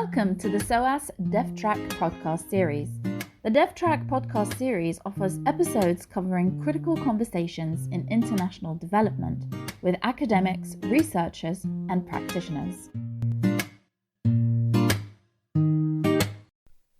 Welcome to the SOAS DevTrack podcast series. The DevTrack podcast series offers episodes covering critical conversations in international development with academics, researchers, and practitioners.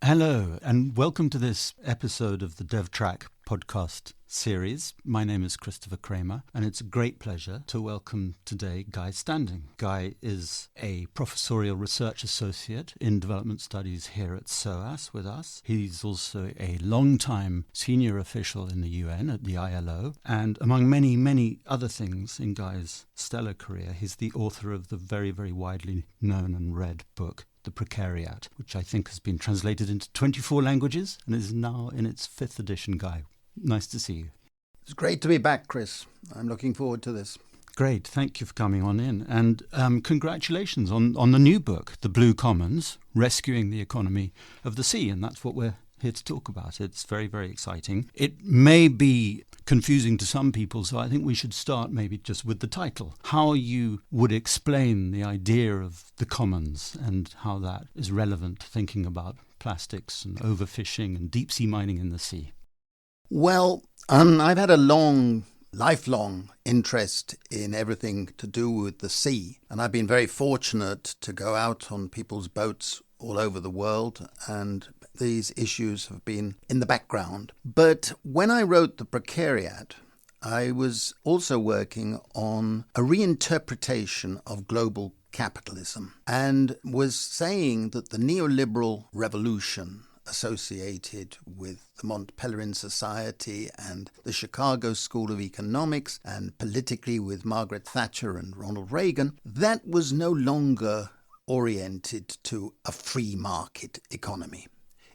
Hello, and welcome to this episode of the DevTrack podcast series. My name is Christopher Cramer, and it's a great pleasure to welcome today Guy Standing. Guy is a professorial research associate in development studies here at SOAS with us. He's also a long-time senior official in the UN at the ILO, and among many, many other things in Guy's stellar career, he's the author of the very, very widely known and read book, The Precariat, which I think has been translated into 24 languages and is now in its 5th edition. Guy, nice to see you. It's great to be back, Chris. I'm looking forward to this. Great, thank you for coming on in. And congratulations on the new book, The Blue Commons, Rescuing the Economy of the Sea. And that's what we're here to talk about. It's very, very exciting. It may be confusing to some people, so I think we should start maybe just with the title. How you would explain the idea of the commons and how that is relevant to thinking about plastics and overfishing and deep sea mining in the sea. Well, I've had a lifelong interest in everything to do with the sea, and I've been very fortunate to go out on people's boats all over the world, and these issues have been in the background. But when I wrote The Precariat, I was also working on a reinterpretation of global capitalism and was saying that the neoliberal revolution associated with the Mont Pelerin Society and the Chicago School of Economics and politically with Margaret Thatcher and Ronald Reagan, that was no longer oriented to a free market economy.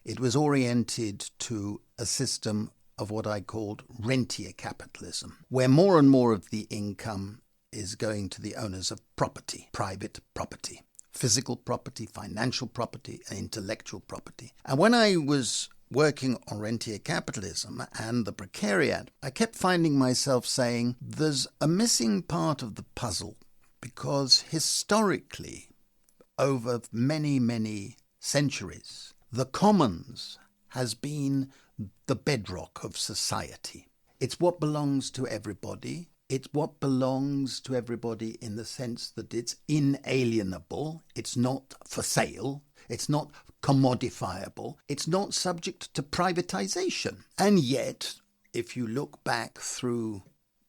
It was oriented to a system of what I called rentier capitalism, where more and more of the income is going to the owners of property, private property, physical property, financial property, and intellectual property. And when I was working on rentier capitalism and the precariat, I kept finding myself saying there's a missing part of the puzzle, because historically, over many, many centuries, the commons has been the bedrock of society. It's what belongs to everybody. It's what belongs to everybody in the sense that it's inalienable. It's not for sale. It's not commodifiable. It's not subject to privatization. And yet, if you look back through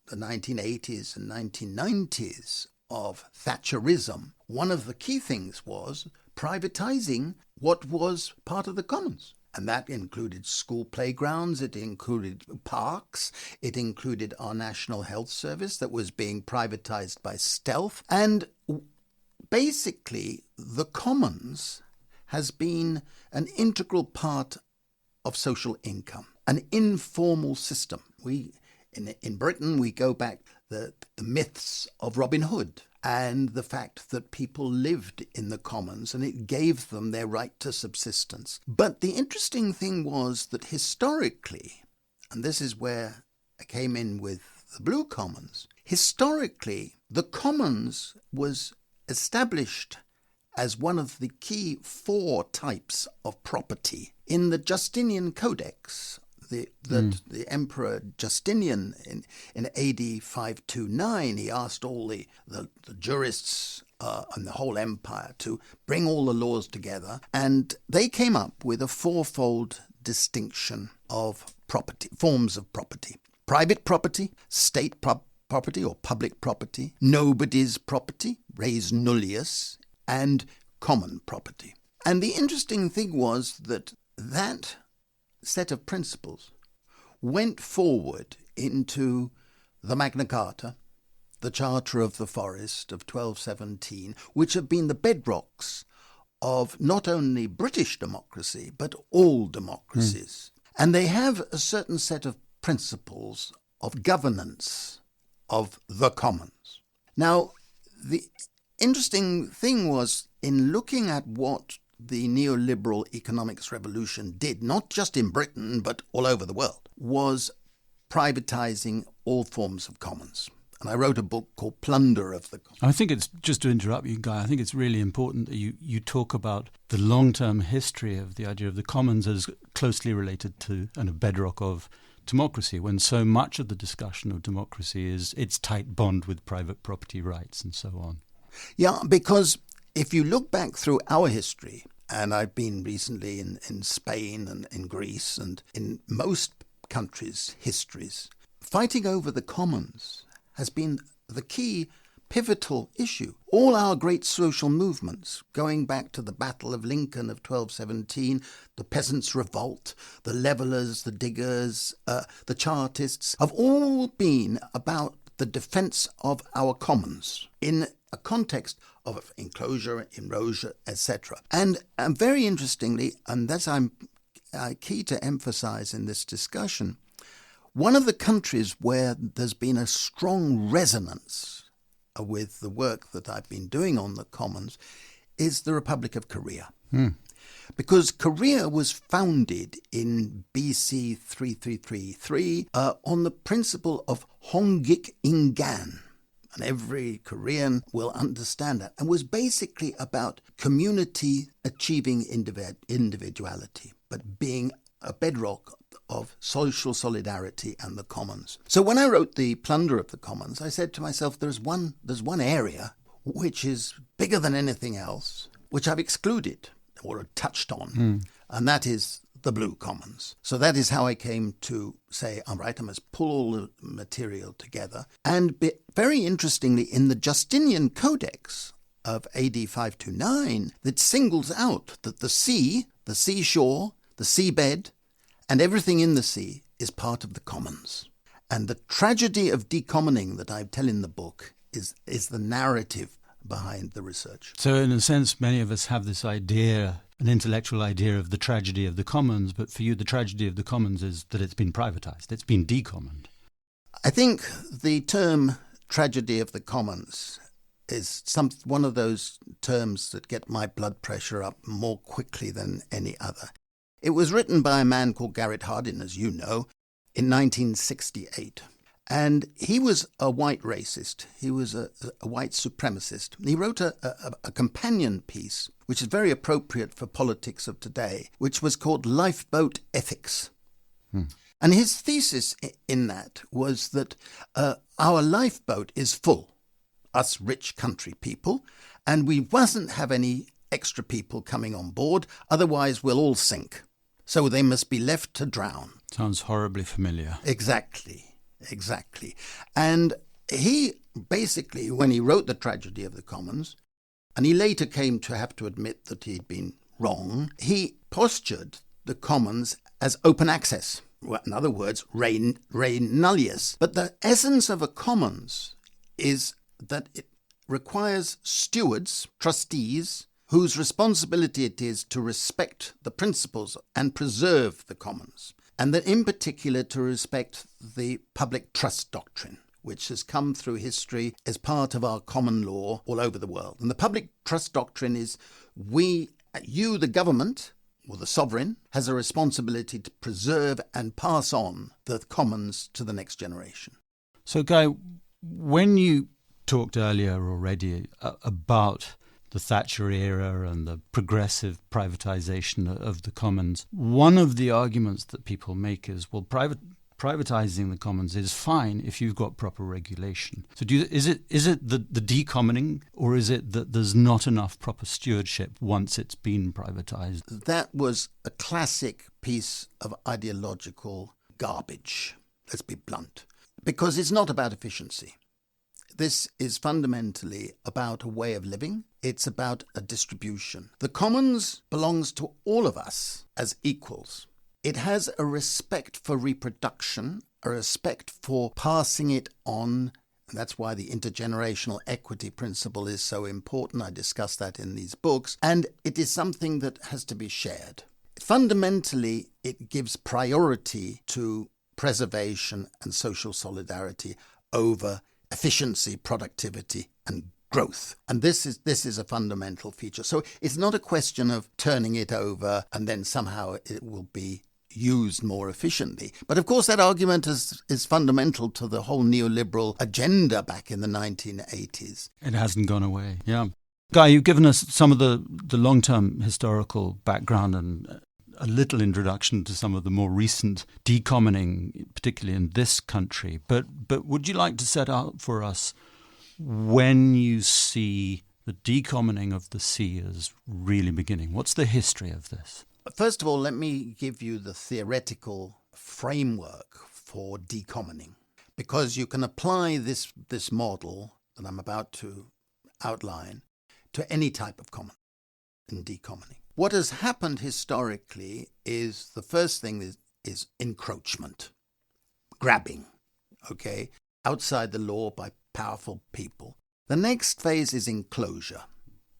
the 1980s and 1990s of Thatcherism, one of the key things was privatizing what was part of the commons. And that included school playgrounds, it included parks, it included our National Health Service that was being privatized by stealth. And basically, the commons has been an integral part of social income, an informal system. In Britain, we go back the myths of Robin Hood and the fact that people lived in the commons and it gave them their right to subsistence. But the interesting thing was that historically, and this is where I came in with the Blue Commons, historically the commons was established as one of the key 4 types of property in the Justinian Codex. The Emperor Justinian in AD 529, he asked all the jurists and the whole empire to bring all the laws together, and they came up with a 4-fold distinction of property, forms of property: private property, state property or public property, nobody's property, res nullius, and common property. And the interesting thing was that set of principles went forward into the Magna Carta, the Charter of the Forest of 1217, which have been the bedrocks of not only British democracy, but all democracies. And they have a certain set of principles of governance of the commons. Now, the interesting thing was in looking at what the neoliberal economics revolution did, not just in Britain, but all over the world, was privatizing all forms of commons. And I wrote a book called Plunder of the Commons. I think it's, just to interrupt you, Guy, I think it's really important that you talk about the long-term history of the idea of the commons as closely related to and a bedrock of democracy, when so much of the discussion of democracy is its tight bond with private property rights and so on. Yeah, because if you look back through our history, and I've been recently in Spain and in Greece and in most countries' histories, fighting over the commons has been the key pivotal issue. All our great social movements, going back to the Battle of Lincoln of 1217, the Peasants' Revolt, the Levellers, the Diggers, the Chartists, have all been about the defence of our commons in a context of enclosure, erosion, etc. And very interestingly, and that's I'm key to emphasise in this discussion, one of the countries where there's been a strong resonance with the work that I've been doing on the commons is the Republic of Korea. Because Korea was founded in BC 3333 on the principle of Hongik Ingan. And every Korean will understand that. And was basically about community achieving individuality, but being a bedrock of social solidarity and the commons. So when I wrote The Plunder of the Commons, I said to myself, there's one area which is bigger than anything else, which I've excluded or touched on, and that is the blue commons. So that is how I came to say, all right, I must pull all the material together. And very interestingly, in the Justinian Codex of AD 529, that singles out that the sea, the seashore, the seabed, and everything in the sea is part of the commons. And the tragedy of decommoning that I tell in the book is the narrative behind the research. So in a sense, many of us have this idea, an intellectual idea of the tragedy of the commons, but for you the tragedy of the commons is that it's been privatized, it's been decommoned. I think the term tragedy of the commons is one of those terms that get my blood pressure up more quickly than any other. It was written by a man called Garrett Hardin, as you know, in 1968. And he was a white racist. He was a white supremacist. He wrote a companion piece, which is very appropriate for politics of today, which was called Lifeboat Ethics. And his thesis in that was that our lifeboat is full, us rich country people, and we mustn't have any extra people coming on board, otherwise we'll all sink. So they must be left to drown. Sounds horribly familiar. Exactly. And he basically, when he wrote The Tragedy of the Commons, and he later came to have to admit that he'd been wrong, he postured the commons as open access. In other words, re nullius. But the essence of a commons is that it requires stewards, trustees, whose responsibility it is to respect the principles and preserve the commons, and that in particular to respect the public trust doctrine, which has come through history as part of our common law all over the world. And the public trust doctrine is you, the government, or the sovereign, has a responsibility to preserve and pass on the commons to the next generation. So, Guy, when you talked earlier already about the Thatcher era and the progressive privatization of the commons, one of the arguments that people make is, well, privatizing the commons is fine if you've got proper regulation. So is it the decommoning, or is it that there's not enough proper stewardship once it's been privatized? That was a classic piece of ideological garbage, let's be blunt, because it's not about efficiency. This is fundamentally about a way of living. It's about a distribution. The commons belongs to all of us as equals. It has a respect for reproduction, a respect for passing it on. And that's why the intergenerational equity principle is so important. I discuss that in these books. And it is something that has to be shared. Fundamentally, it gives priority to preservation and social solidarity over efficiency, productivity, and growth. And this is a fundamental feature. So it's not a question of turning it over and then somehow it will be used more efficiently. But of course that argument is fundamental to the whole neoliberal agenda back in the 1980s. It hasn't gone away, yeah. Guy, you've given us some of the long-term historical background and a little introduction to some of the more recent decommoning, particularly in this country. But would you like to set out for us when you see the decommoning of the sea as really beginning? What's the history of this? First of all, let me give you the theoretical framework for decommoning, because you can apply this model that I'm about to outline to any type of common in decommoning. What has happened historically is the first thing is encroachment, grabbing, okay, outside the law by powerful people. The next phase is enclosure.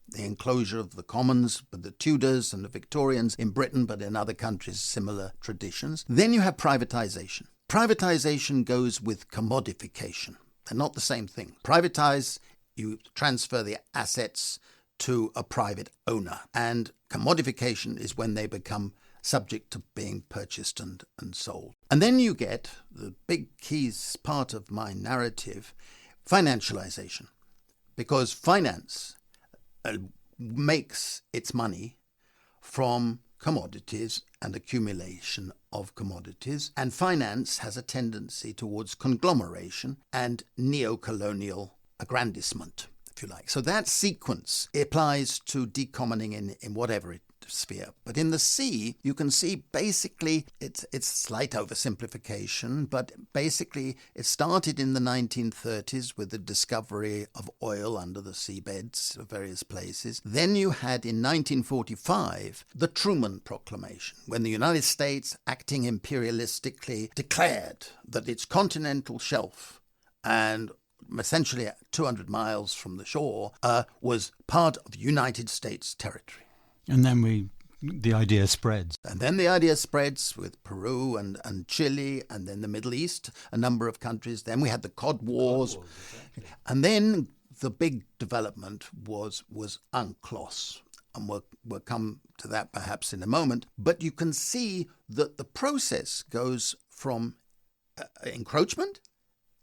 The enclosure of the commons with the Tudors and the Victorians in Britain, but in other countries, similar traditions. Then you have privatization. Privatization goes with commodification. They're not the same thing. Privatize, you transfer the assets to a private owner. And commodification is when they become subject to being purchased and sold. And then you get the big keys part of my narrative, financialization. Because finance makes its money from commodities and accumulation of commodities, and finance has a tendency towards conglomeration and neo-colonial aggrandizement, if you like. So that sequence applies to decommoning in whatever sphere. But in the sea, you can see basically it's slight oversimplification, but basically it started in the 1930s with the discovery of oil under the seabeds of various places. Then you had in 1945 the Truman Proclamation, when the United States, acting imperialistically, declared that its continental shelf and essentially 200 miles from the shore was part of United States territory. And then the idea spreads. And then the idea spreads with Peru and Chile, and then the Middle East, a number of countries. Then we had the Cod Wars. Exactly. And then the big development was UNCLOS. And we'll come to that perhaps in a moment. But you can see that the process goes from encroachment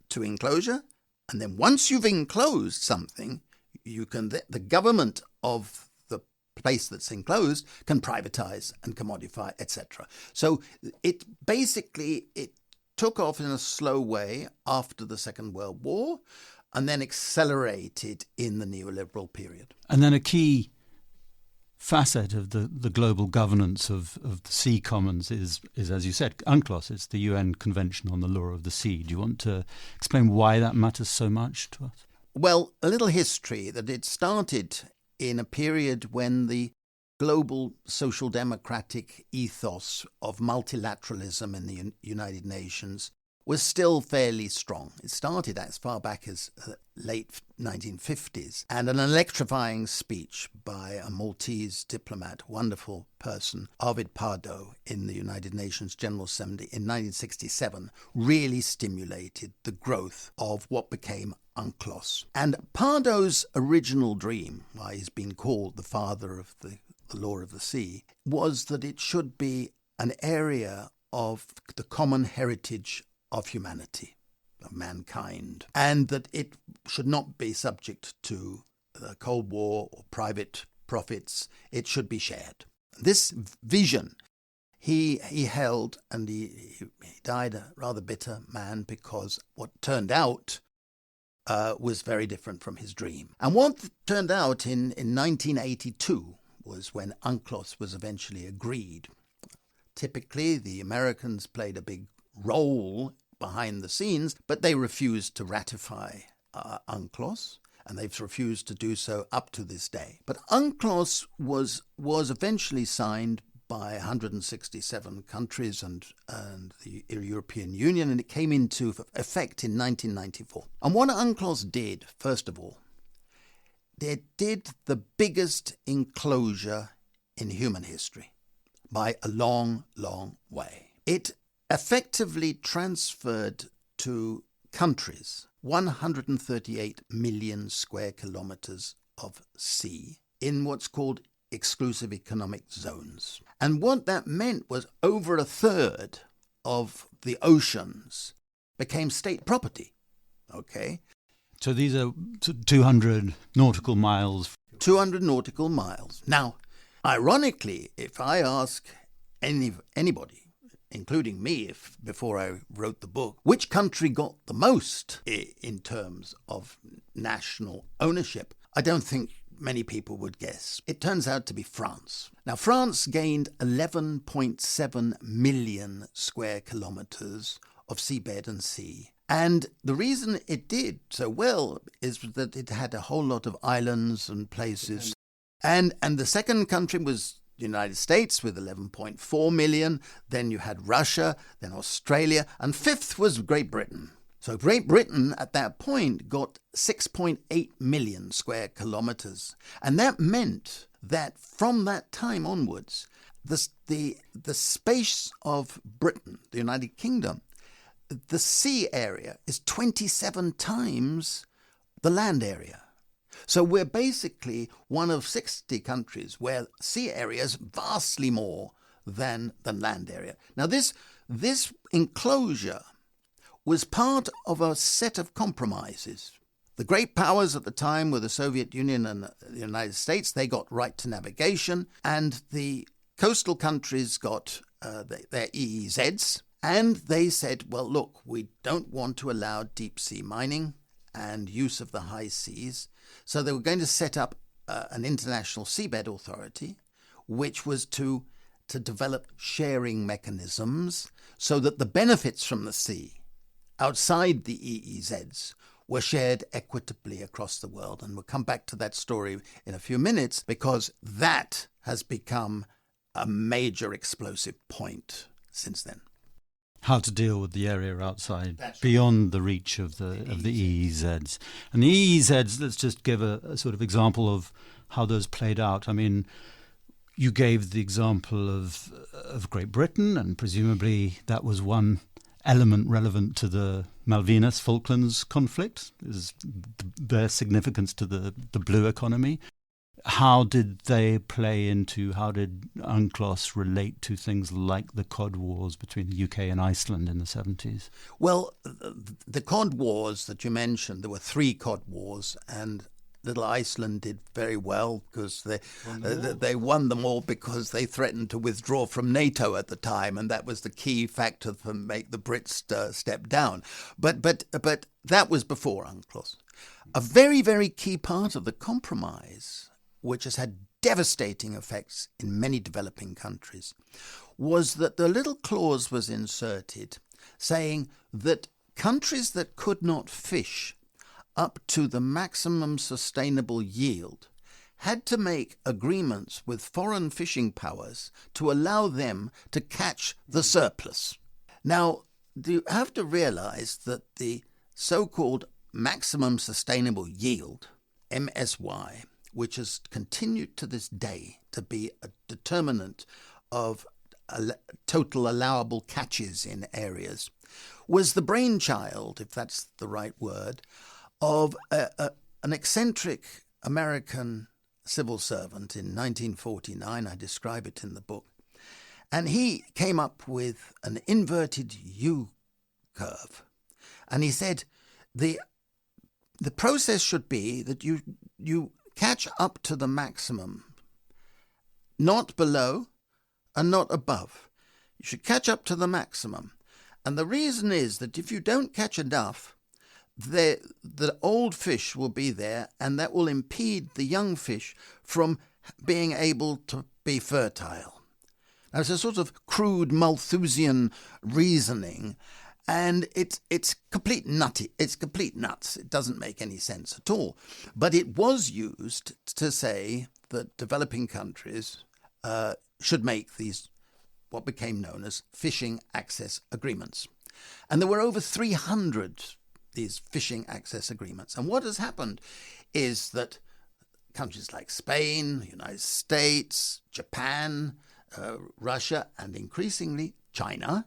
to enclosure. And then once you've enclosed something, the government of place that's enclosed can privatize and commodify, etc. So it took off in a slow way after the Second World War and then accelerated in the neoliberal period. And then a key facet of the global governance of the sea commons is, as you said, UNCLOS. It's the UN Convention on the Law of the Sea. Do you want to explain why that matters so much to us? Well, a little history that it started in a period when the global social democratic ethos of multilateralism in the United Nations was still fairly strong. It started as far back as late 1950s, and an electrifying speech by a Maltese diplomat, wonderful person, Arvid Pardo, in the United Nations General Assembly in 1967 really stimulated the growth of what became UNCLOS. And Pardo's original dream, why he's been called the father of the law of the sea, was that it should be an area of the common heritage of humanity, of mankind, and that it should not be subject to the Cold War or private profits. It should be shared. This vision he held, and he died a rather bitter man, because what turned out was very different from his dream. And what turned out in 1982 was when UNCLOS was eventually agreed. Typically, the Americans played a big role behind the scenes, but they refused to ratify UNCLOS, and they've refused to do so up to this day. But UNCLOS was eventually signed by 167 countries and the European Union, and it came into effect in 1994. And what UNCLOS did, first of all, it did the biggest enclosure in human history by a long, long way. It effectively transferred to countries 138 million square kilometers of sea in what's called exclusive economic zones. And what that meant was over a third of the oceans became state property. Okay? So these are 200 nautical miles. 200 nautical miles. Now, ironically, if I ask anybody, including me before I wrote the book, which country got the most in terms of national ownership, I don't think many people would guess. It turns out to be France. Now, France gained 11.7 million square kilometers of seabed and sea. And the reason it did so well is that it had a whole lot of islands and places. And the second country was the United States with 11.4 million. Then you had Russia, then Australia, and fifth was Great Britain. So Great Britain at that point got 6.8 million square kilometers. And that meant that from that time onwards, the space of Britain, the United Kingdom, the sea area is 27 times the land area. So we're basically one of 60 countries where sea area is vastly more than land area. Now this enclosure was part of a set of compromises. The great powers at the time were the Soviet Union and the United States. They got right to navigation, and the coastal countries got their EEZs. And they said, well, look, we don't want to allow deep sea mining and use of the high seas. So they were going to set up an international seabed authority, which was to develop sharing mechanisms so that the benefits from the sea outside the EEZs were shared equitably across the world. And we'll come back to that story in a few minutes, because that has become a major explosive point since then. How to deal with the area outside, beyond the reach of the EEZs. And the EEZs, let's just give a sort of example of how those played out. I mean, you gave the example of Great Britain, and presumably that was one element relevant to the Malvinas Falklands conflict, is their significance to the blue economy. How did they play into, how did UNCLOS relate to things like the Cod Wars between the UK and Iceland in the 70s? Well, the Cod Wars that you mentioned, there were 3 Cod Wars, and little Iceland did very well because they won them all because they threatened to withdraw from NATO at the time, and that was the key factor to make the Brits step down. But that was before UNCLOS. A very, very key part of the compromise, which has had devastating effects in many developing countries, was that the little clause was inserted saying that countries that could not fish up to the maximum sustainable yield had to make agreements with foreign fishing powers to allow them to catch the surplus. Now, you have to realize that the so-called maximum sustainable yield, MSY, which has continued to this day to be a determinant of total allowable catches in areas, was the brainchild, if that's the right word, of an eccentric American civil servant in 1949. I describe it in the book. And he came up with an inverted U curve. And he said the process should be that you catch up to the maximum, not below and not above. You should catch up to the maximum. And the reason is that if you don't catch enough, the old fish will be there, and that will impede the young fish from being able to be fertile. Now, it's a sort of crude Malthusian reasoning, and it's complete nutty. It's complete nuts. It doesn't make any sense at all. But it was used to say that developing countries should make these what became known as fishing access agreements. And there were over 300 these fishing access agreements. And what has happened is that countries like Spain, the United States, Japan, Russia, and increasingly China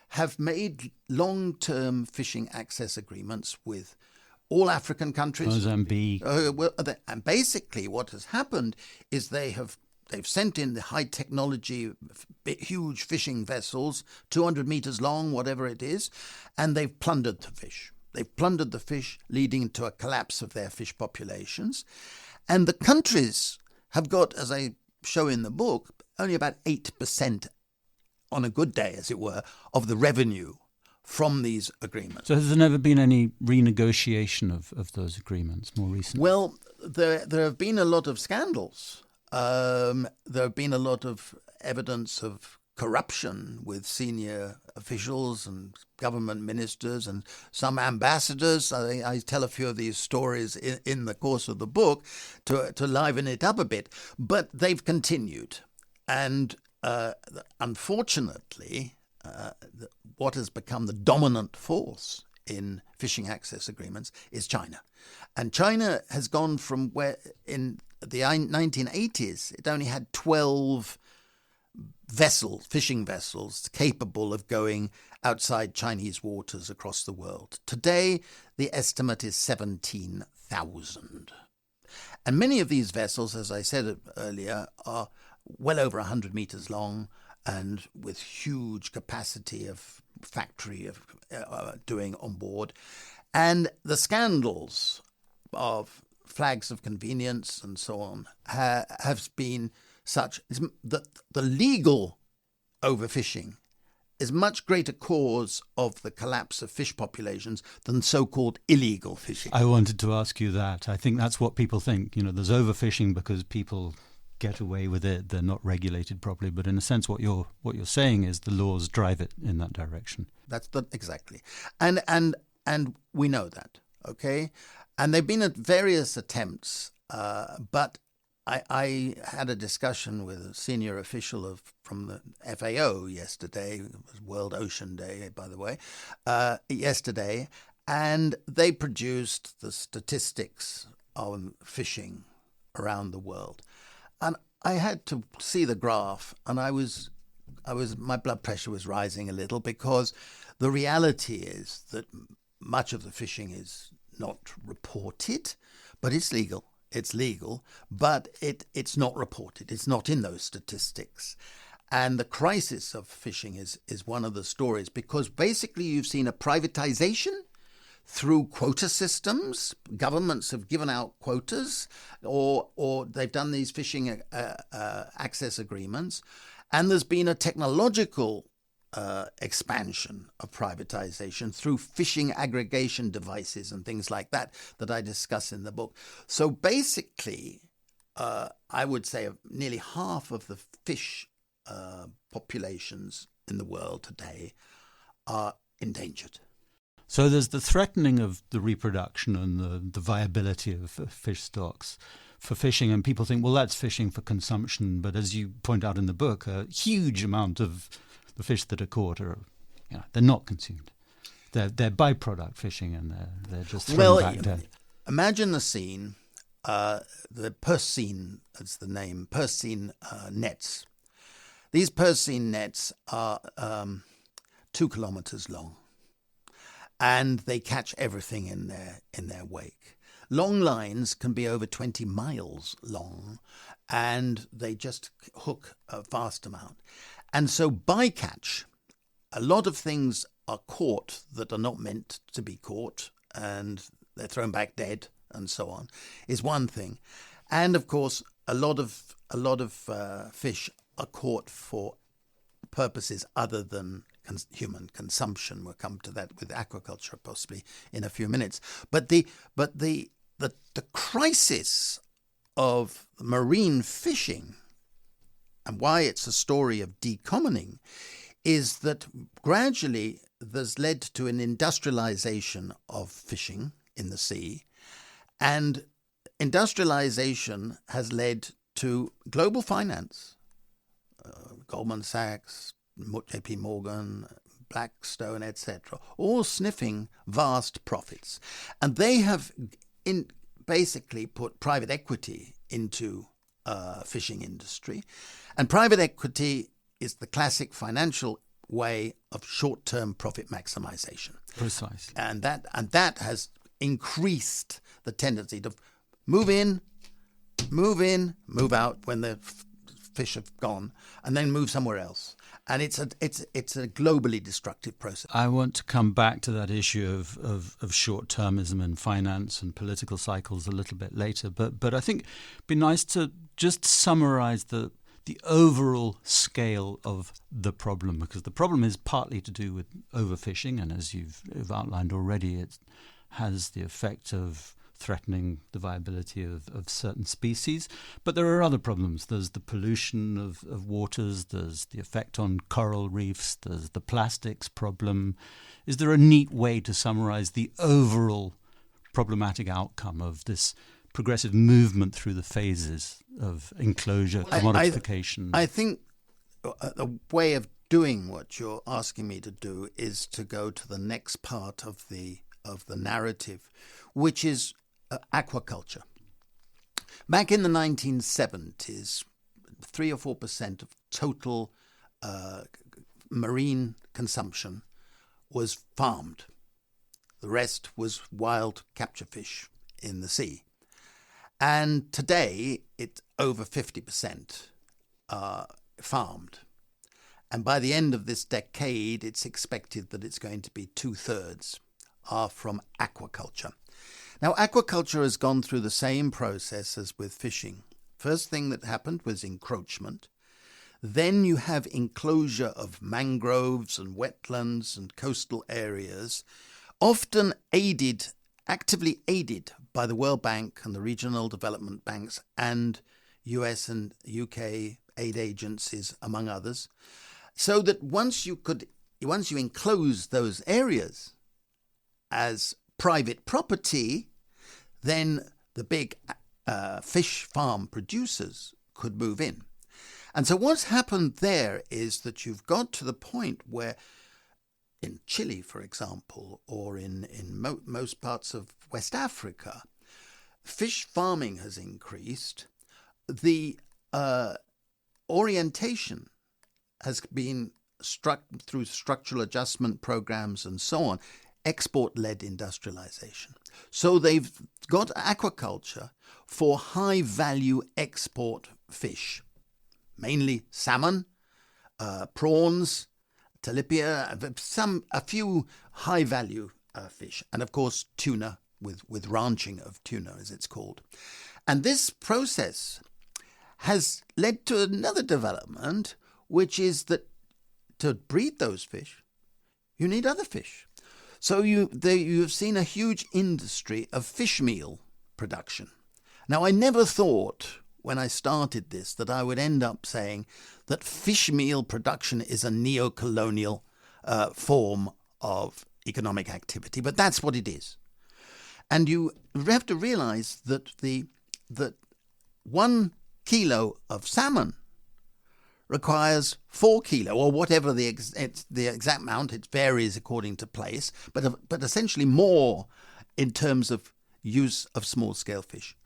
have made long-term fishing access agreements with all African countries. Mozambique. And basically what has happened is they have They've sent in the high technology, huge fishing vessels, 200 meters long, whatever it is, and they've plundered the fish. They've plundered the fish, leading to a collapse of their fish populations. And the countries have got, as I show in the book, only about 8% on a good day, as it were, of the revenue from these agreements. So has there never been any renegotiation of those agreements more recently? Well, there have been a lot of scandals. There have been a lot of evidence of corruption with senior officials and government ministers and some ambassadors. I tell a few of these stories in the course of the book to liven it up a bit, but they've continued. And unfortunately, what has become the dominant force in fishing access agreements is China. And China has gone from where in the 1980s it only had 12 fishing vessels capable of going outside Chinese waters across the world. Today, the estimate is 17,000. And many of these vessels, as I said earlier, are well over 100 meters long and with huge capacity of factory of doing on board. And the scandals of flags of convenience and so on have been such that the legal overfishing is much greater cause of the collapse of fish populations than so-called illegal fishing. I wanted to ask you that. I think that's what people think. There's overfishing because people get away with it. They're not regulated properly. But in a sense, what you're saying is the laws drive it in that direction. Exactly. And we know that, okay? And there've been various attempts, but I had a discussion with a senior official from the FAO yesterday. It was World Ocean Day, by the way, yesterday, and they produced the statistics on fishing around the world. And I had to see the graph, and my blood pressure was rising a little, because the reality is that much of the fishing is not reported, but it's legal. It's legal, but it's not reported. It's not in those statistics. And the crisis of fishing is one of the stories, because basically you've seen a privatization through quota systems. Governments have given out quotas, or they've done these fishing access agreements. And there's been a technological expansion of privatization through fishing aggregation devices and things like that I discuss in the book. So basically, I would say nearly half of the fish populations in the world today are endangered. So there's the threatening of the reproduction and the viability of fish stocks for fishing, and people think, well, that's fishing for consumption. But as you point out in the book, a huge amount of the fish that are caught they're not consumed. They're byproduct fishing, and they're just thrown back dead. Imagine the scene. The purse seine, that's the name, purse seine nets. These purse seine nets are 2 kilometers long, and they catch everything in their wake. Long lines can be over 20 miles long, and they just hook a vast amount. And so bycatch, a lot of things are caught that are not meant to be caught, and they're thrown back dead and so on, is one thing. And of course, a lot of fish are caught for purposes other than human consumption. We'll come to that with aquaculture possibly in a few minutes. But the crisis of marine fishing, and why it's a story of decommoning, is that gradually there's led to an industrialization of fishing in the sea, and industrialization has led to global finance. Goldman Sachs, JP Morgan, Blackstone, etc., all sniffing vast profits. And they have basically put private equity into fishing industry. And private equity is the classic financial way of short-term profit maximization. Precisely. And that has increased the tendency to move in, move out when the fish have gone, and then move somewhere else. And it's a globally destructive process. I want to come back to that issue of short-termism in finance and political cycles a little bit later. But I think it'd be nice to just summarize the overall scale of the problem, because the problem is partly to do with overfishing, and as you've outlined already, it has the effect of threatening the viability of certain species. But there are other problems. There's the pollution of waters, there's the effect on coral reefs, there's the plastics problem. Is there a neat way to summarize the overall problematic outcome of this progressive movement through the phases of enclosure, commodification? I think a way of doing what you're asking me to do is to go to the next part of the narrative, which is aquaculture. Back in the 1970s, 3 or 4% of total marine consumption was farmed. The rest was wild capture fish in the sea. And today, it's over 50% farmed. And by the end of this decade, it's expected that it's going to be 2/3 are from aquaculture. Now, aquaculture has gone through the same process as with fishing. First thing that happened was encroachment. Then you have enclosure of mangroves and wetlands and coastal areas, often actively aided by the World Bank and the regional development banks and US and UK aid agencies, among others, so that once you enclose those areas as private property, then the big fish farm producers could move in. And so what's happened there is that you've got to the point where in Chile, for example, or in most parts of West Africa, fish farming has increased. The orientation has been struck through structural adjustment programs and so on, export-led industrialization. So they've got aquaculture for high-value export fish, mainly salmon, prawns, tilapia, a few high-value fish, and of course tuna with ranching of tuna, as it's called. And this process has led to another development, which is that to breed those fish, you need other fish. So you've seen a huge industry of fish meal production. Now, I never thought when I started this that I would end up saying that fish meal production is a neo-colonial form of economic activity, but that's what it is. And you have to realize that that 1 kilo of salmon requires 4 kilo, or whatever the exact amount. It varies according to place, but essentially more in terms of use of small fish.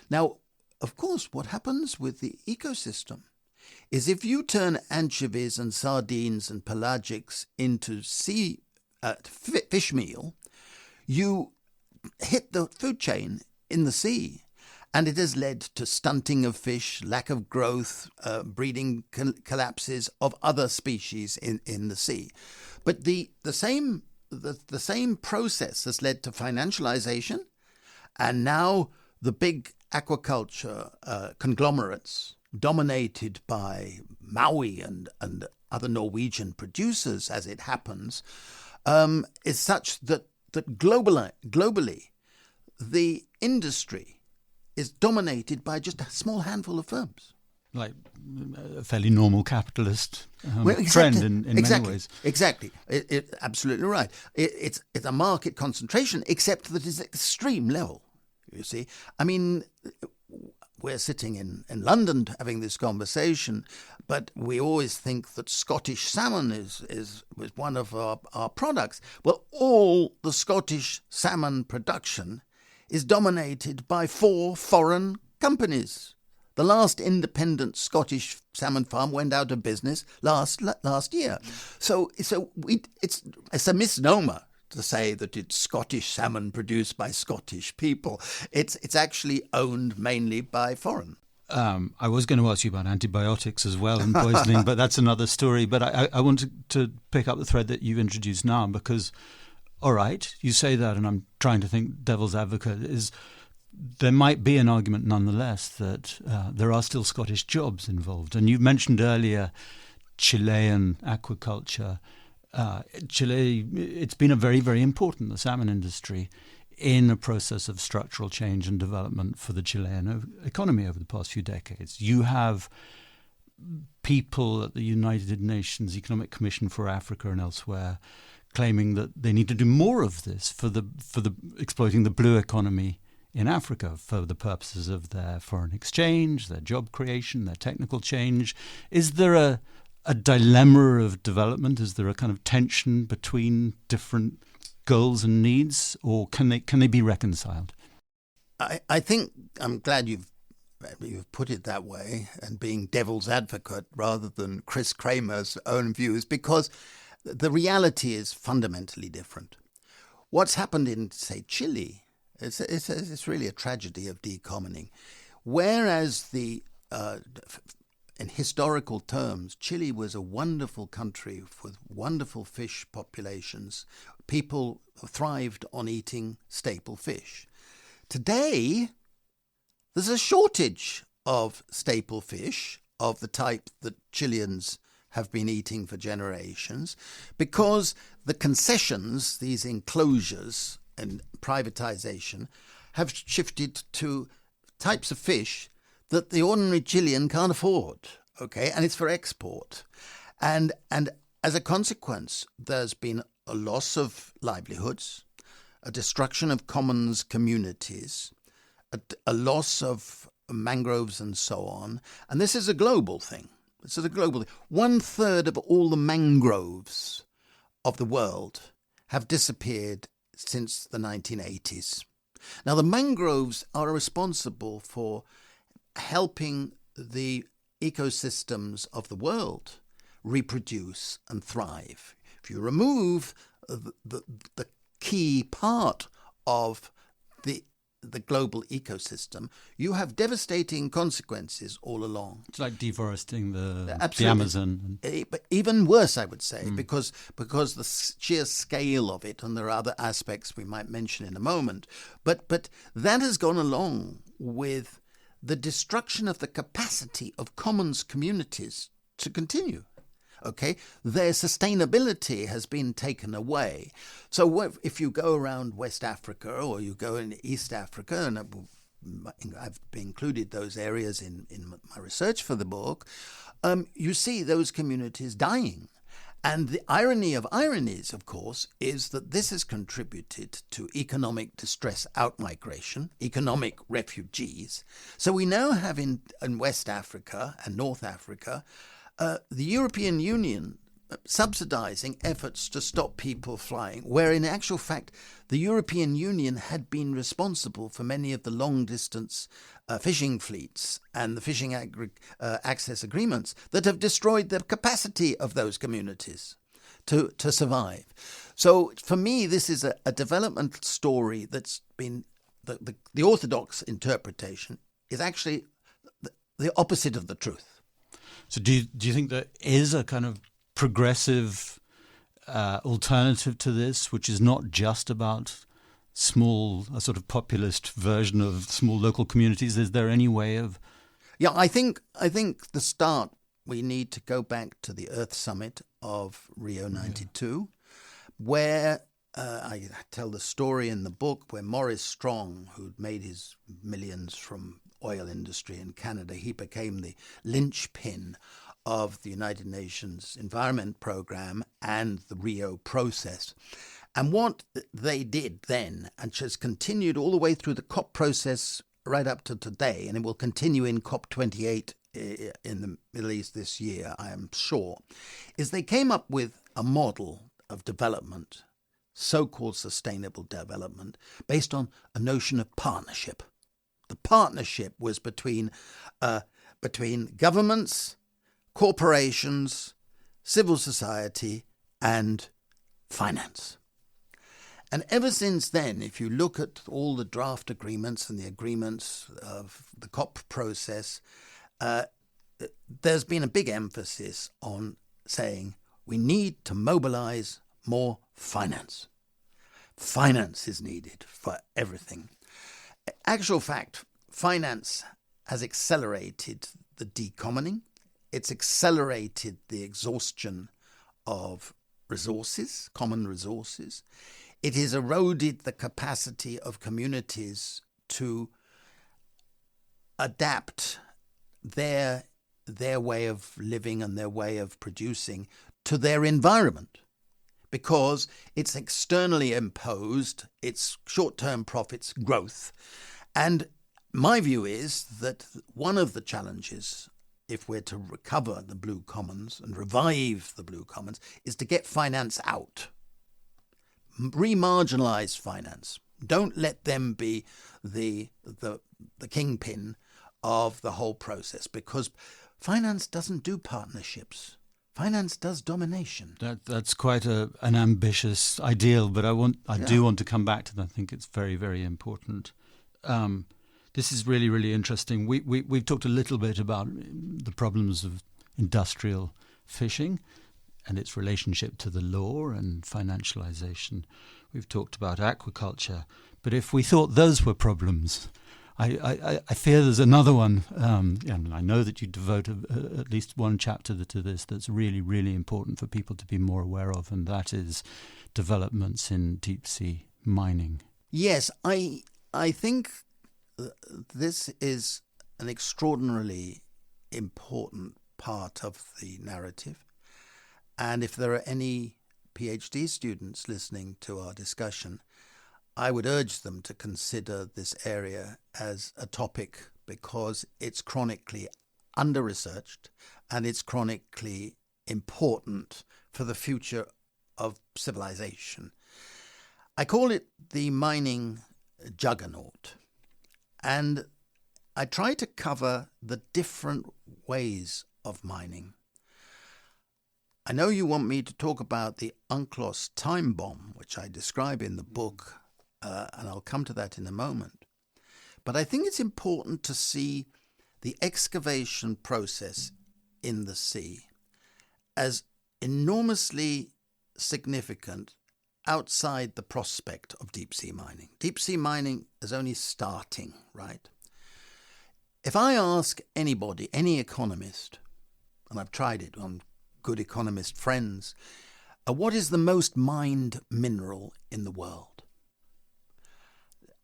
Now, of course, what happens with the ecosystem is if you turn anchovies and sardines and pelagics into fish meal, you hit the food chain in the sea. And it has led to stunting of fish, lack of growth, breeding collapses of other species in the sea. But the same process has led to financialization, and now the big aquaculture conglomerates dominated by Maui and other Norwegian producers, as it happens, is such that globally the industry is dominated by just a small handful of firms. Like a fairly normal capitalist trend in many ways. Exactly. Absolutely right. It's a market concentration, except that it's at extreme level, you see. I mean, we're sitting in London having this conversation, but we always think that Scottish salmon was one of our products. Well, all the Scottish salmon production is dominated by 4 foreign companies. The last independent Scottish salmon farm went out of business last year. So it's a misnomer to say that it's Scottish salmon produced by Scottish people. It's actually owned mainly by foreign I was going to ask you about antibiotics as well and poisoning, but that's another story. But I wanted to pick up the thread that you've introduced now because, all right, you say that, and I'm trying to think devil's advocate, is there might be an argument nonetheless that there are still Scottish jobs involved. And you mentioned earlier Chilean aquaculture. Chile, it's been a very, very important, the salmon industry, in a process of structural change and development for the Chilean economy over the past few decades. You have people at the United Nations Economic Commission for Africa and elsewhere claiming that they need to do more of this for the exploiting the blue economy in Africa for the purposes of their foreign exchange, their job creation, their technical change. Is there a dilemma of development? Is there a kind of tension between different goals and needs, or can they be reconciled? I think I'm glad you've put it that way, and being devil's advocate rather than Chris Cramer's own views, because the reality is fundamentally different. What's happened in, say, Chile, it's really a tragedy of decommoning. Whereas in historical terms, Chile was a wonderful country with wonderful fish populations. People thrived on eating staple fish. Today, there's a shortage of staple fish of the type that Chileans have been eating for generations because the concessions, these enclosures and privatization, have shifted to types of fish that the ordinary Chilean can't afford, okay? And it's for export. And as a consequence, there's been a loss of livelihoods, a destruction of commons communities, a loss of mangroves and so on. And this is a global thing. This is a global thing. 1/3 of all the mangroves of the world have disappeared since the 1980s. Now, the mangroves are responsible for helping the ecosystems of the world reproduce and thrive. If you remove the key part of the global ecosystem, you have devastating consequences all along. It's like deforesting the Absolutely. Amazon. But even worse, I would say, because the sheer scale of it, and there are other aspects we might mention in a moment, but that has gone along with the destruction of the capacity of commons communities to continue. Okay, their sustainability has been taken away. So if you go around West Africa or you go in East Africa, and I've included those areas in my research for the book, you see those communities dying. And the irony of ironies, of course, is that this has contributed to economic distress outmigration, economic refugees. So we now have in West Africa and North Africa the European Union subsidizing efforts to stop people flying, where in actual fact the European Union had been responsible for many of the long-distance fishing fleets and the fishing access agreements that have destroyed the capacity of those communities to survive. So for me, this is a development story that's been, the orthodox interpretation is actually the opposite of the truth. So do you think there is a kind of progressive alternative to this, which is not just about a sort of populist version of small local communities? Is there any way of... Yeah, I think the start, we need to go back to the Earth Summit of Rio 92, where I tell the story in the book where Maurice Strong, who'd made his millions from oil industry in Canada, he became the linchpin of the United Nations Environment Programme and the Rio process. And what they did then, and has continued all the way through the COP process right up to today, and it will continue in COP28 in the Middle East this year, I am sure, is they came up with a model of development, so-called sustainable development, based on a notion of partnership. The partnership was between governments, corporations, civil society, and finance. And ever since then, if you look at all the draft agreements and the agreements of the COP process, there's been a big emphasis on saying we need to mobilize more finance. Finance is needed for everything. Actual fact, finance has accelerated the decommoning. It's accelerated the exhaustion of resources, common resources. It has eroded the capacity of communities to adapt their way of living and their way of producing to their environment, because it's externally imposed, it's short-term profits growth. And my view is that one of the challenges, if we're to recover the blue commons and revive the blue commons, is to get finance out. Remarginalize finance. Don't let them be the kingpin of the whole process, because finance doesn't do partnerships. Finance does domination. That's quite an ambitious ideal, but I do want to come back to that. I think it's very, very important. This is really, really interesting. We've talked a little bit about the problems of industrial fishing and its relationship to the law and financialization. We've talked about aquaculture. But if we thought those were problems, I fear there's another one, and I know that you devote at least one chapter to this that's really, really important for people to be more aware of, and that is developments in deep-sea mining. Yes, I think this is an extraordinarily important part of the narrative. And if there are any PhD students listening to our discussion, I would urge them to consider this area as a topic, because it's chronically under-researched and it's chronically important for the future of civilization. I call it the mining juggernaut, and I try to cover the different ways of mining. I know you want me to talk about the UNCLOS time bomb, which I describe in the book, and I'll come to that in a moment. But I think it's important to see the excavation process in the sea as enormously significant outside the prospect of deep-sea mining. Deep-sea mining is only starting, right? If I ask anybody, any economist, and I've tried it on good economist friends, what is the most mined mineral in the world?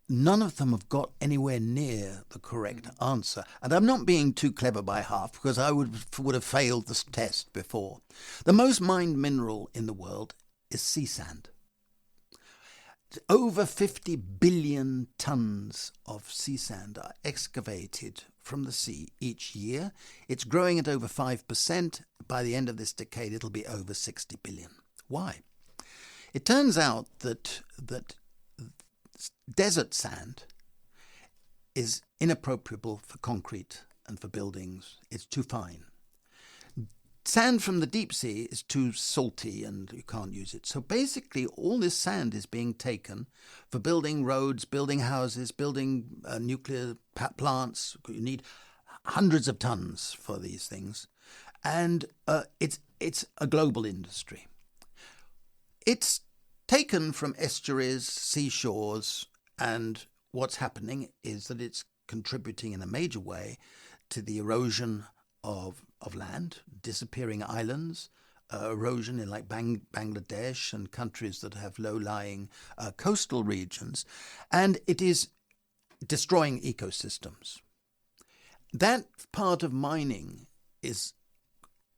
None of them have got anywhere near the correct answer. And I'm not being too clever by half, because I would have failed this test before. The most mined mineral in the world is sea sand. Over 50 billion tons of sea sand are excavated from the sea each year. It's growing at over 5%. By the end of this decade, it'll be over 60 billion. Why? It turns out that desert sand is inappropriate for concrete and for buildings. It's too fine. Sand from the deep sea is too salty and you can't use it. So basically all this sand is being taken for building roads, building houses, building nuclear plants. You need hundreds of tons for these things. And it's a global industry. It's taken from estuaries, seashores, and what's happening is that it's contributing in a major way to the erosion of land, disappearing islands, erosion in like Bangladesh and countries that have low-lying coastal regions, and it is destroying ecosystems. That part of mining is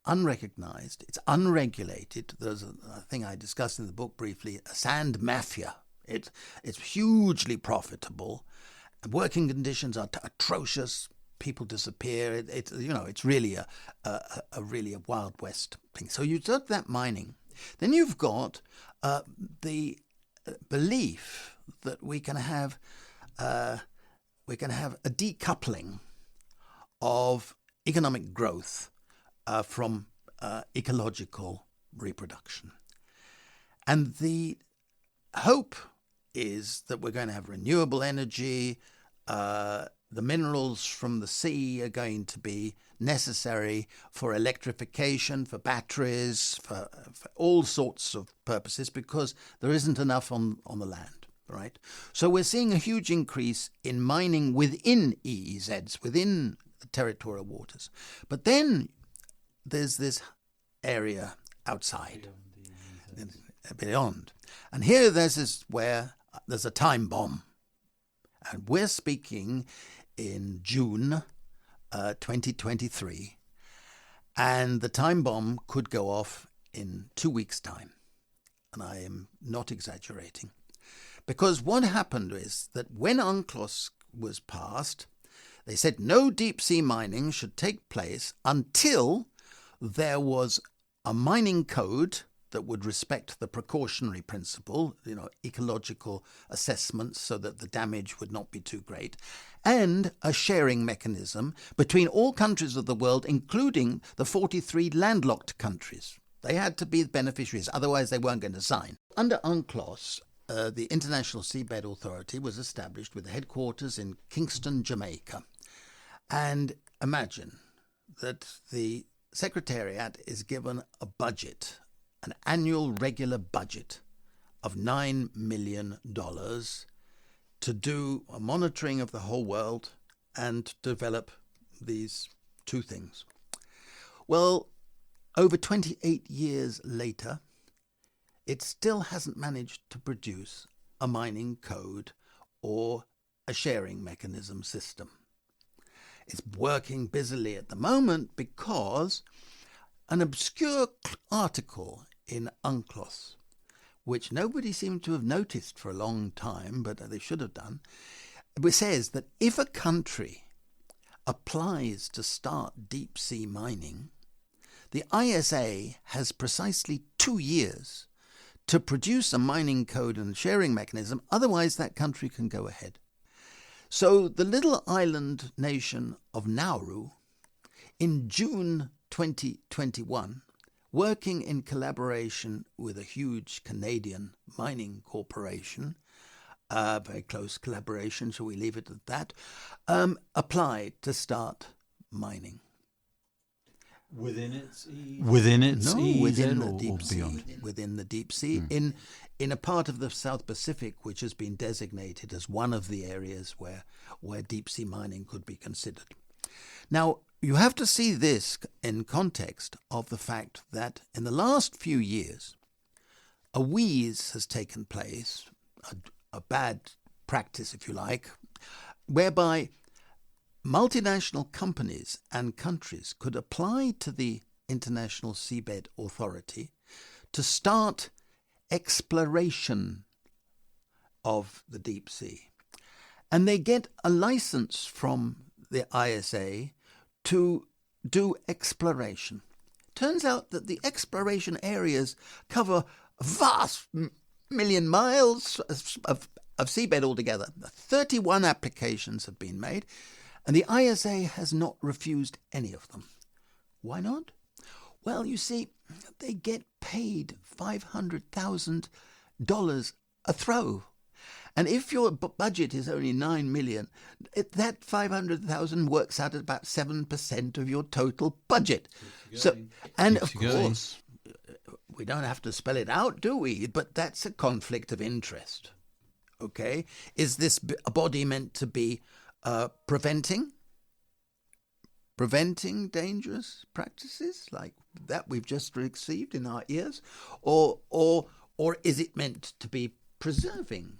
unrecognized, it's unregulated. There's a thing I discussed in the book briefly, a sand mafia. It's hugely profitable. Working conditions are atrocious. People disappear. It's really a really Wild West thing. So you took that mining. Then you've got the belief that we can have a decoupling of economic growth from ecological reproduction. And the hope is that we're going to have renewable energy. The minerals from the sea are going to be necessary for electrification, for batteries, for all sorts of purposes, because there isn't enough on the land, right? So we're seeing a huge increase in mining within EEZs, within the territorial waters. But then there's this area outside, beyond. And here where there's a time bomb. And we're speaking in June 2023, and the time bomb could go off in 2 weeks' time. And I am not exaggerating. Because what happened is that when UNCLOS was passed, they said no deep sea mining should take place until there was a mining code that would respect the precautionary principle, ecological assessments so that the damage would not be too great, and a sharing mechanism between all countries of the world, including the 43 landlocked countries. They had to be the beneficiaries, otherwise they weren't going to sign. Under UNCLOS, the International Seabed Authority was established with headquarters in Kingston, Jamaica. And imagine that the Secretariat is given a budget, an annual regular budget of $9 million to do a monitoring of the whole world and develop these two things. Well, over 28 years later, it still hasn't managed to produce a mining code or a sharing mechanism system. It's working busily at the moment because an obscure article in UNCLOS, which nobody seemed to have noticed for a long time, but they should have done, it says that if a country applies to start deep sea mining, the ISA has precisely 2 years to produce a mining code and sharing mechanism, otherwise that country can go ahead. So the little island nation of Nauru, in June 2021, working in collaboration with a huge Canadian mining corporation, very close collaboration, shall we leave it at that, applied to start mining. Within its EEZ? Within the or deep sea, beyond? within the deep sea, in a part of the South Pacific which has been designated as one of the areas where deep sea mining could be considered. Now, you have to see this in context of the fact that in the last few years, a wheeze has taken place, a bad practice, if you like, whereby multinational companies and countries could apply to the International Seabed Authority to start exploration of the deep sea. And they get a license from the ISA to do exploration. Turns out that the exploration areas cover a vast million miles of seabed altogether. 31 applications have been made, and the ISA has not refused any of them. Why not? Well, you see, they get paid $500,000 a throw. And if your budget is only $9 million, that $500,000 works out at about 7% of your total budget. So, and of course, we don't have to spell it out, do we? But that's a conflict of interest. Okay? Is this body meant to be preventing dangerous practices like that we've just received in our ears, or is it meant to be preserving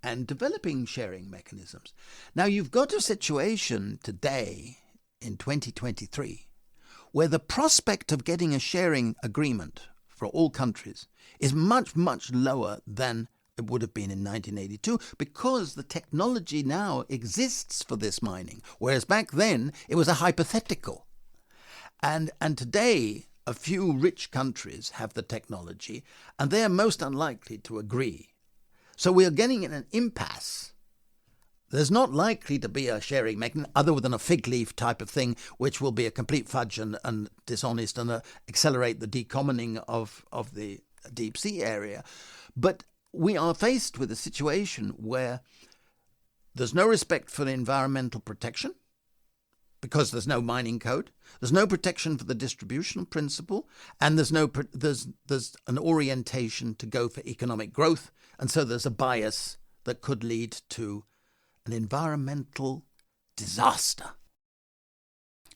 and developing sharing mechanisms? Now, you've got a situation today in 2023 where the prospect of getting a sharing agreement for all countries is much, much lower than it would have been in 1982, because the technology now exists for this mining, whereas back then it was a hypothetical. And today, a few rich countries have the technology, and they're most unlikely to agree. So we are getting in an impasse. There's not likely to be a sharing mechanism other than a fig leaf type of thing, which will be a complete fudge and dishonest and accelerate the decommoning of the deep sea area. But we are faced with a situation where there's no respect for the environmental protection because there's no mining code, there's no protection for the distributional principle, and there's an orientation to go for economic growth, and so there's a bias that could lead to an environmental disaster.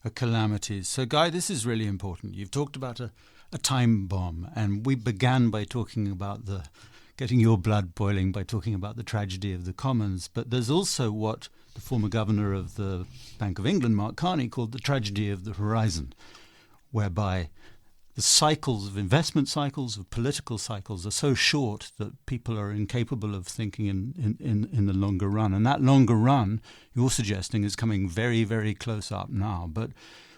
A calamity. So, Guy, this is really important. You've talked about a time bomb, and we began by talking about getting your blood boiling by talking about the tragedy of the Commons. But there's also what the former governor of the Bank of England, Mark Carney, called the tragedy of the horizon, whereby the cycles of investment cycles, of political cycles, are so short that people are incapable of thinking in the longer run. And that longer run, you're suggesting, is coming very, very close up now. But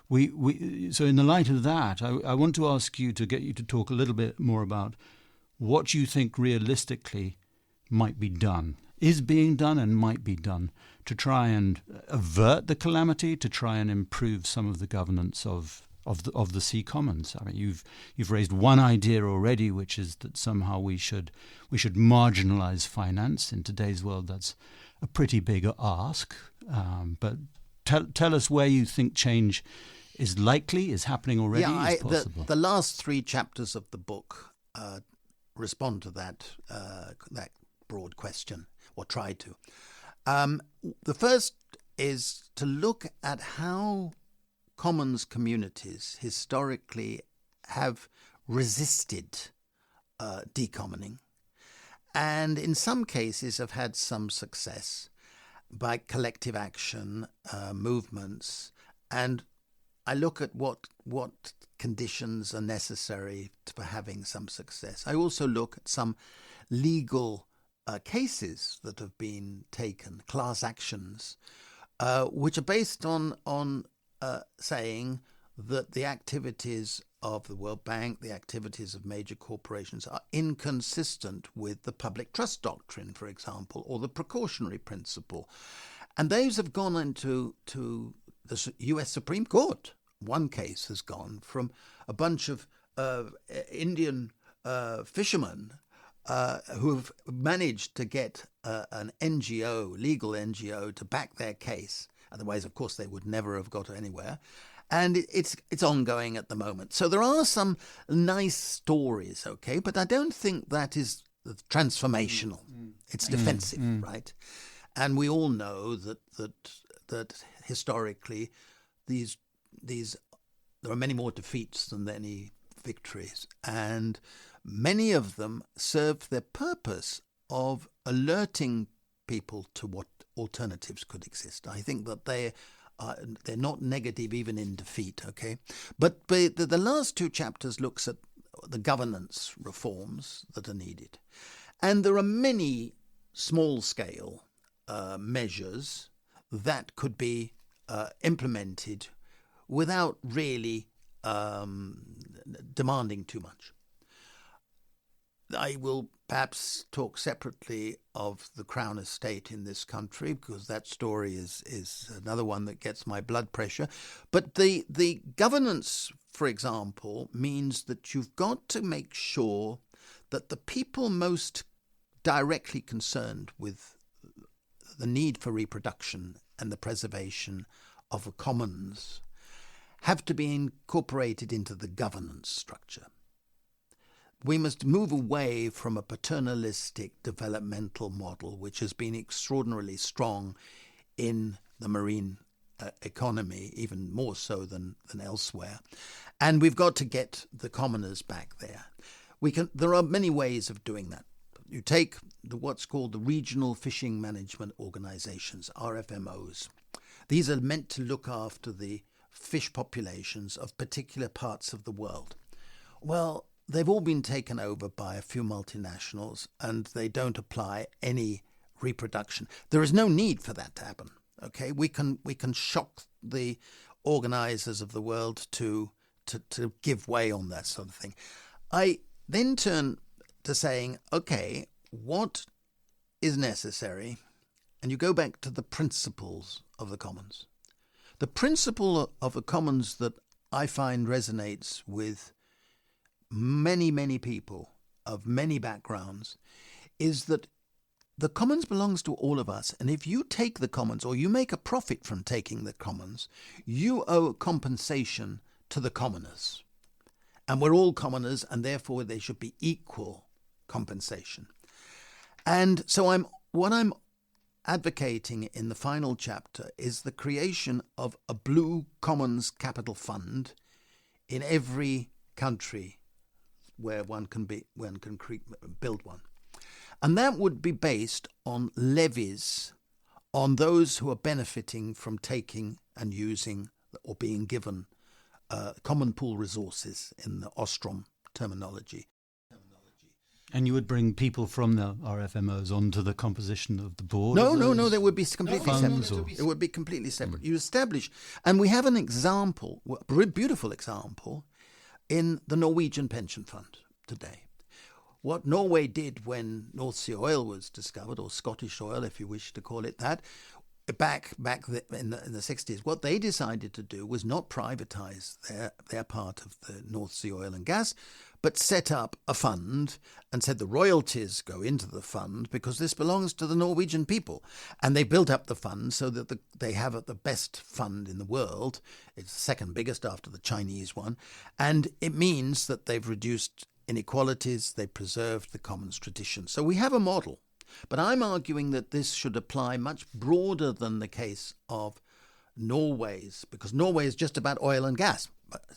so in the light of that, I want to ask you to get you to talk a little bit more about what you think realistically might be done, is being done and might be done to try and avert the calamity, to try and improve some of the governance of the Sea Commons. I mean, you've raised one idea already, which is that somehow we should marginalise finance. In today's world, that's a pretty big ask. But tell us where you think change is likely, is happening already, is possible. The last 3 chapters of the book respond to that broad question, or try to. The first is to look at how commons communities historically have resisted decommoning, and in some cases have had some success by collective action movements. And I look at what conditions are necessary for having some success. I also look at some legal cases that have been taken, class actions, which are based on saying that the activities of the World Bank, the activities of major corporations are inconsistent with the public trust doctrine, for example, or the precautionary principle. And those have gone into the US Supreme Court. One case has gone from a bunch of Indian fishermen who have managed to get an NGO, legal NGO, to back their case. Otherwise, of course, they would never have got anywhere. And it's ongoing at the moment. So there are some nice stories, okay, but I don't think that is transformational. It's defensive, right? And we all know that historically there are many more defeats than any victories, and many of them serve their purpose of alerting people to what alternatives could exist. I think that they're not negative even in defeat, okay? But the last 2 chapters looks at the governance reforms that are needed. And there are many small-scale measures that could be implemented without really demanding too much. I will perhaps talk separately of the Crown Estate in this country, because that story is another one that gets my blood pressure. But the governance, for example, means that you've got to make sure that the people most directly concerned with the need for reproduction and the preservation of the commons have to be incorporated into the governance structure. We must move away from a paternalistic developmental model, which has been extraordinarily strong in the marine economy, even more so than elsewhere. And we've got to get the commoners back there. There are many ways of doing that. You take what's called the Regional Fishing Management Organizations, RFMOs. These are meant to look after the fish populations of particular parts of the world. Well, they've all been taken over by a few multinationals, and they don't apply any reproduction. There is no need for that to happen. Okay, we can shock the organizers of the world to give way on that sort of thing. I then turn to saying, okay, what is necessary? And you go back to the principles of the commons. The principle of the commons that I find resonates with many, many people of many backgrounds is that the commons belongs to all of us, and if you take the commons or you make a profit from taking the commons, you owe compensation to the commoners. And we're all commoners, and therefore they should be equal compensation. And so what I'm advocating in the final chapter is the creation of a blue commons capital fund in every country where one can build one. And that would be based on levies on those who are benefiting from taking and using or being given common pool resources in the Ostrom terminology. And you would bring people from the RFMOs onto the composition of the board? No, they would be completely separate. Or? It would be completely separate. You establish, and we have an example, a beautiful example, in the Norwegian pension fund today. What Norway did when North Sea oil was discovered, or Scottish oil, if you wish to call it that, back in the 60s, what they decided to do was not privatize their part of the North Sea oil and gas, but set up a fund and said the royalties go into the fund because this belongs to the Norwegian people. And they built up the fund so that they have the best fund in the world. It's the second biggest after the Chinese one. And it means that they've reduced inequalities, they preserved the commons tradition. So we have a model. But I'm arguing that this should apply much broader than the case of Norway's, because Norway is just about oil and gas.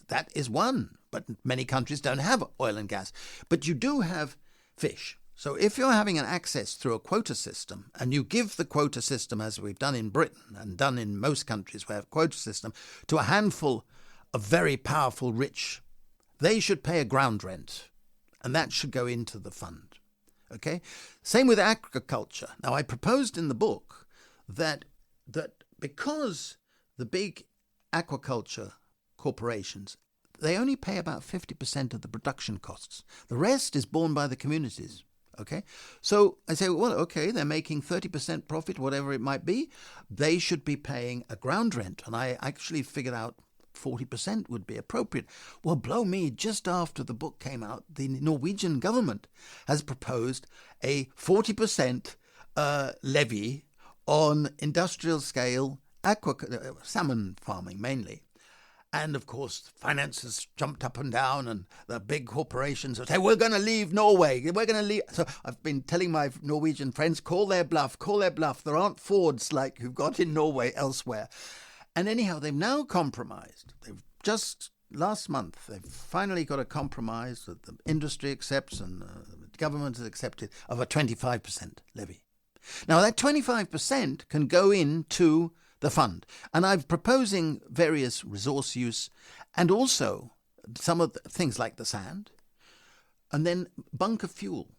That is one, but many countries don't have oil and gas. But you do have fish. So if you're having an access through a quota system, and you give the quota system, as we've done in Britain and done in most countries where have a quota system, to a handful of very powerful rich, they should pay a ground rent, and that should go into the fund. Okay? Same with agriculture. Now, I proposed in the book that because the big aquaculture corporations, they only pay about 50% of the production costs. The rest is borne by the communities. Okay? So I say, well, okay, they're making 30% profit, whatever it might be. They should be paying a ground rent. And I actually figured out 40% would be appropriate. Well, blow me, just after the book came out, the Norwegian government has proposed a 40% levy on industrial scale salmon farming mainly. And of course, finances jumped up and down, and the big corporations would say, we're going to leave Norway. We're going to leave. So I've been telling my Norwegian friends, call their bluff. There aren't Fords like you've got in Norway elsewhere. And anyhow, they've now compromised. They've just last month, they've finally got a compromise that the industry accepts and the government has accepted of a 25% levy. Now, that 25% can go into the fund. And I'm proposing various resource use and also some of the things like the sand, and then bunker fuel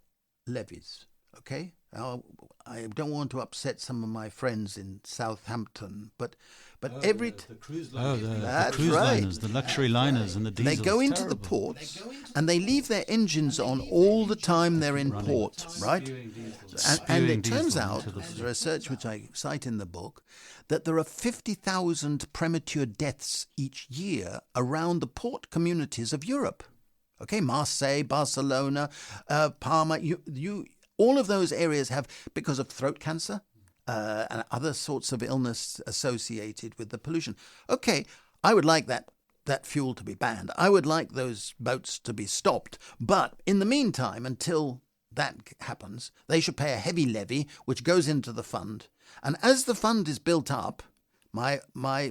levies, okay? Now, I don't want to upset some of my friends in Southampton, but the cruise liners, that's the cruise right. liners, the luxury liners, and the diesels. They go into the ports and they leave their engines on all the time they're in port, right? And it turns out, there's research which I cite in the book, that there are 50,000 premature deaths each year around the port communities of Europe. Okay, Marseille, Barcelona, Parma, all of those areas have, because of throat cancer and other sorts of illness associated with the pollution. Okay, I would like that fuel to be banned. I would like those boats to be stopped. But in the meantime, until that happens, they should pay a heavy levy, which goes into the fund. And as the fund is built up, my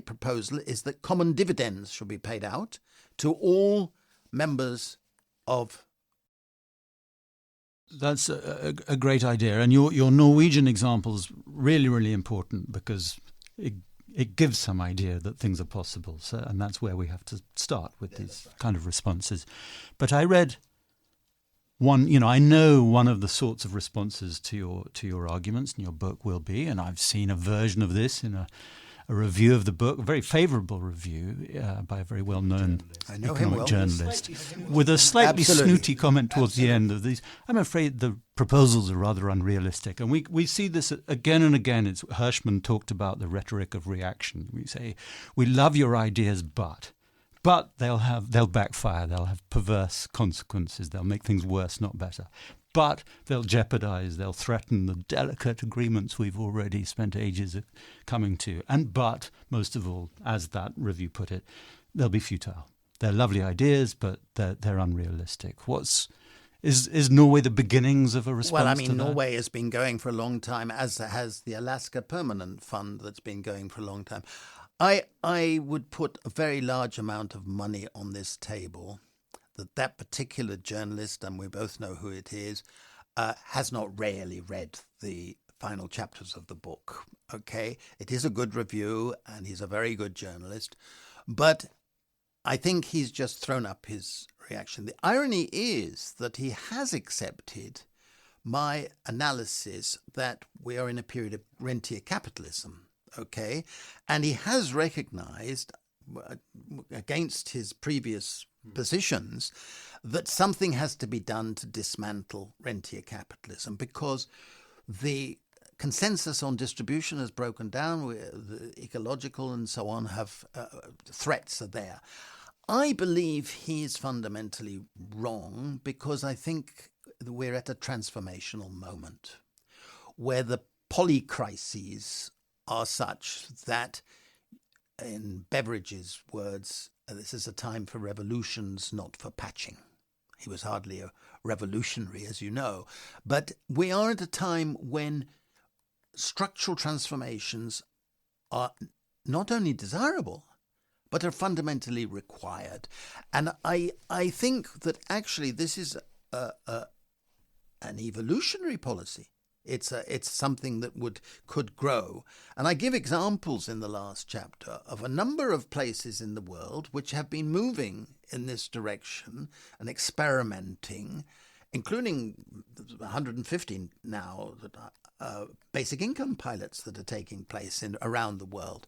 proposal is that common dividends should be paid out to all members of. That's a great idea. And your Norwegian example is really, really important because it gives some idea that things are possible. So, and that's where we have to start with these kind of responses. But I read I know one of the sorts of responses to your arguments in your book will be, and I've seen a version of this in a review of the book, a very favourable review by a very well-known economic journalist, with a slightly snooty comment towards the end of these. I'm afraid the proposals are rather unrealistic. And we see this again and again. Hirschman talked about the rhetoric of reaction. We say, we love your ideas, but they'll backfire. They'll have perverse consequences. They'll make things worse, not better. but they'll threaten the delicate agreements we've already spent ages coming to. But most of all, as that review put it, they'll be futile. They're lovely ideas, but they're unrealistic. Is Norway the beginnings of a response to that? Well, I mean, Norway has been going for a long time, as has the Alaska Permanent Fund that's been going for a long time. I would put a very large amount of money on this table that particular journalist, and we both know who it is, has not really read the final chapters of the book. Okay, it is a good review, and he's a very good journalist, but I think he's just thrown up his reaction. The irony is that he has accepted my analysis that we are in a period of rentier capitalism. Okay, and he has recognized, against his previous positions, that something has to be done to dismantle rentier capitalism, because the consensus on distribution has broken down. The ecological and so on have threats are there. I believe he is fundamentally wrong, because I think we're at a transformational moment where the polycrises are such that, in Beveridge's words, this is a time for revolutions, not for patching. He was hardly a revolutionary, as you know. But we are at a time when structural transformations are not only desirable, but are fundamentally required. And I think that actually this is an evolutionary policy. It's something that could grow. And I give examples in the last chapter of a number of places in the world which have been moving in this direction and experimenting, including 150 now basic income pilots that are taking place around the world.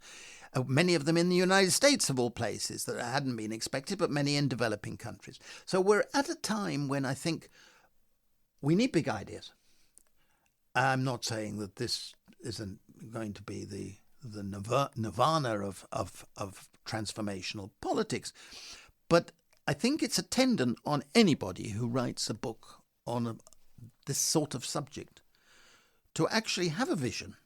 Many of them in the United States, of all places, that hadn't been expected, but many in developing countries. So we're at a time when I think we need big ideas. I'm not saying that this isn't going to be the nirvana of transformational politics, but I think it's attendant on anybody who writes a book on this sort of subject to actually have a vision,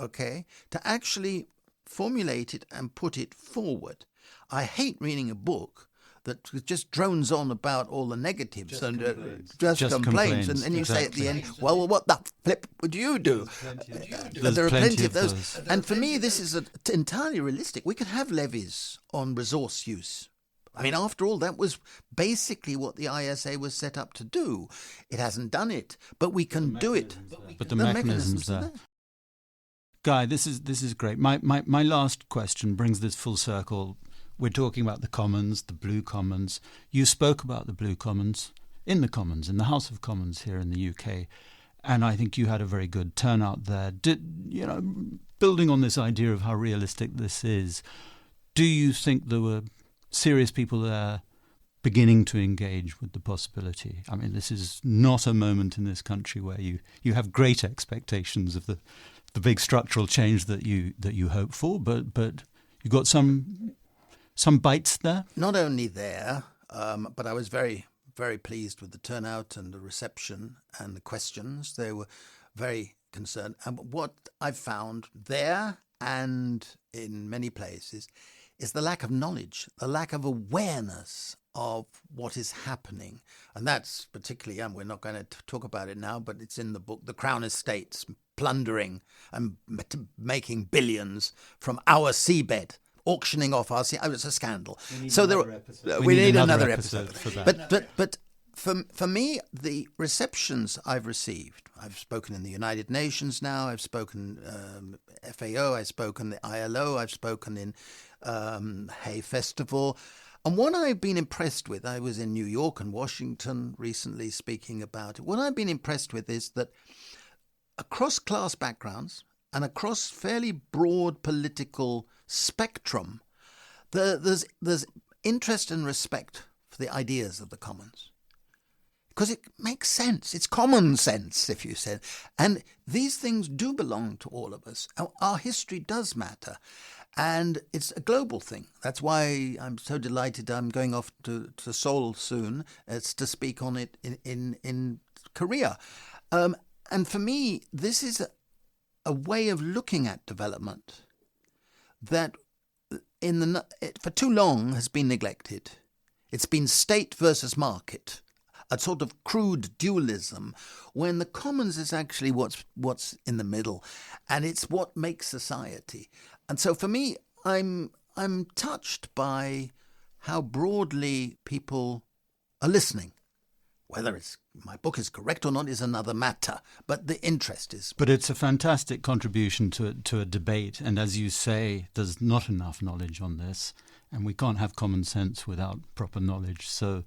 okay, to actually formulate it and put it forward. I hate reading a book that just drones on about all the negatives and just complains. And then you say at the end, well, what the flip would you do? There are plenty of those. And for me, this is entirely realistic. We could have levies on resource use. I mean, after all, that was basically what the ISA was set up to do. It hasn't done it, but we can do it. But the mechanisms are there. Guy, this is great. My last question brings this full circle. We're talking about the Commons, the Blue Commons. You spoke about the Blue Commons in the House of Commons here in the UK, and I think you had a very good turnout there. Building on this idea of how realistic this is, do you think there were serious people there beginning to engage with the possibility? I mean, this is not a moment in this country where you have great expectations of the big structural change that you hope for, but you got some bites there? Not only there, but I was very, very pleased with the turnout and the reception and the questions. They were very concerned. And what I've found there and in many places is the lack of knowledge, the lack of awareness of what is happening. And that's particularly, and we're not going to talk about it now, but it's in the book, the Crown Estates plundering and making billions from our seabed, auctioning off our sea. Oh, it's a scandal. We need another episode for that. But for me, the receptions I've received, I've spoken in the United Nations now, I've spoken FAO, I've spoken the ILO, I've spoken in Hay Festival. And what I've been impressed with, I was in New York and Washington recently speaking about it. What I've been impressed with is that across class backgrounds and across fairly broad political spectrum, there's interest and respect for the ideas of the Commons. Because it makes sense. It's common sense, if you said. And these things do belong to all of us. Our history does matter. And it's a global thing. That's why I'm so delighted I'm going off to Seoul soon. It's to speak on it in career. And for me, this is a way of looking at development that for too long has been neglected. It's been state versus market, a sort of crude dualism, when the commons is actually what's in the middle, and it's what makes society. And so for me, I'm touched by how broadly people are listening. Whether my book is correct or not is another matter, but the interest is. But it's a fantastic contribution to a debate, and as you say, there's not enough knowledge on this, and we can't have common sense without proper knowledge. So,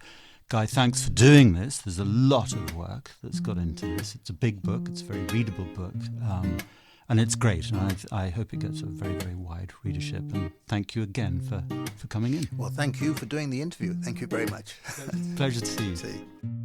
Guy, thanks for doing this. There's a lot of work that's got into this. It's a big book. It's a very readable book. And it's great, and I hope it gets a very, very wide readership. And thank you again for coming in. Well, thank you for doing the interview. Thank you very much. Pleasure to see you. See you.